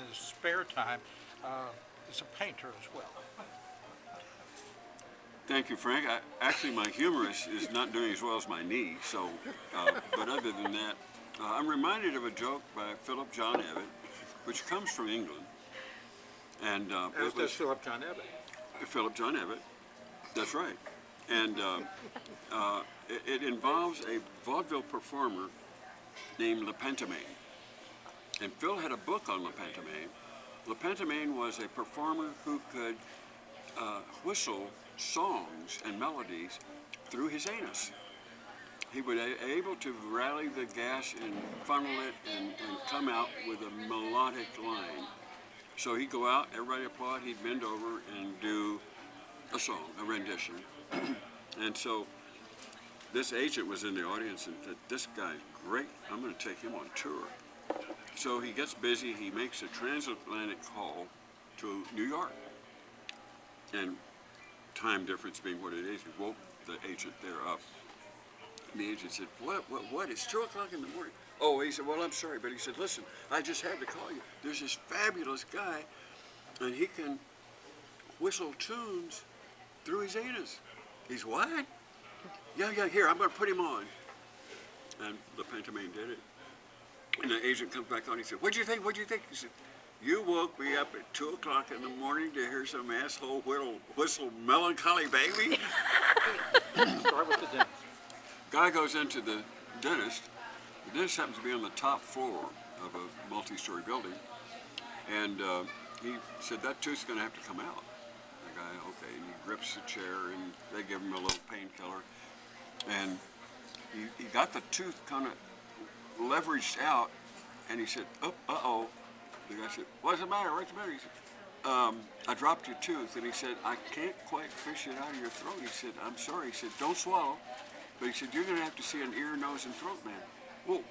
his spare time, is a painter as well. Thank you, Frank. Actually, my humorist is not doing as well as my knee, so, but other than that, I'm reminded of a joke by Philip John Evatt, which comes from England. And As does Philip John Evatt. Philip John Evatt, that's right. And it involves a vaudeville performer named Le Pantomime. And Phil had a book on Le Pantomime. Le Pantomime was a performer who could whistle songs and melodies through his anus. He was able to rally the gas and funnel it and come out with a melodic line. So he'd go out, everybody applaud, he'd bend over and do a song, a rendition. And so this agent was in the audience and said, this guy's great, I'm going to take him on tour. So he gets busy, he makes a transatlantic call to New York. And time difference being what it is, he woke the agent there up. And the agent said, what? It's 2 o'clock in the morning. Oh, he said, well, I'm sorry, but he said, listen, I just had to call you. There's this fabulous guy, and he can whistle tunes through his anus. He's what? Yeah, here, I'm going to put him on. And the pantomime did it. And the agent comes back on, he said, what'd you think? He said, you woke me up at 2 o'clock in the morning to hear some asshole whistle Melancholy Baby? Start with the dentist. Guy goes into the dentist. The dentist happens to be on the top floor of a multi-story building. And he said, that tooth's going to have to come out. The guy, okay, and he grips the chair and they give him a little painkiller. And he got the tooth kind of leveraged out and he said, uh-oh. The guy said, what's the matter? What's the matter? He said, I dropped your tooth. And he said, I can't quite fish it out of your throat. He said, I'm sorry. He said, don't swallow. But he said, you're going to have to see an ear, nose, and throat man. Well,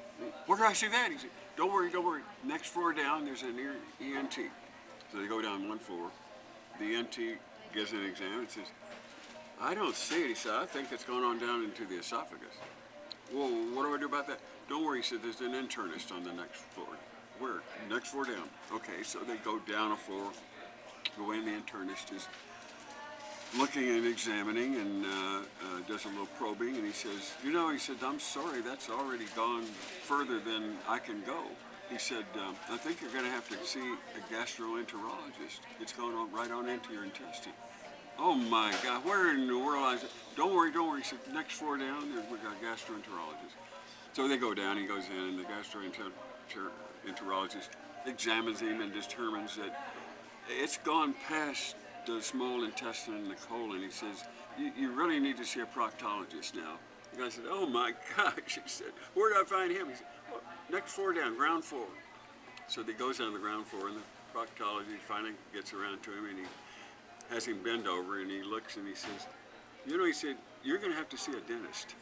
where do I see that? He said, don't worry. Next floor down, there's an ENT. So they go down one floor. The ENT gives an exam and says, I don't see it. He said, I think it's going on down into the esophagus. Well, what do I do about that? Don't worry. He said, there's an internist on the next floor. Where? Next floor down. Okay, so they go down a floor. Go in, the internist is looking and examining and does a little probing, and he says, he said, I'm sorry, that's already gone further than I can go. He said, I think you're going to have to see a gastroenterologist. It's going on right on into your intestine. Oh my God, where in the world is it? Don't worry. He said, next floor down, we've got a gastroenterologist. So they go down, he goes in, and the gastroenterologist examines him and determines that it's gone past the small intestine and the colon. He says, you really need to see a proctologist now. The guy said, oh my gosh. He said, where do I find him? He said, well, next floor down, ground floor. So he goes down to the ground floor, and the proctologist finally gets around to him, and he has him bend over, and he looks, and he says, he said, you're going to have to see a dentist.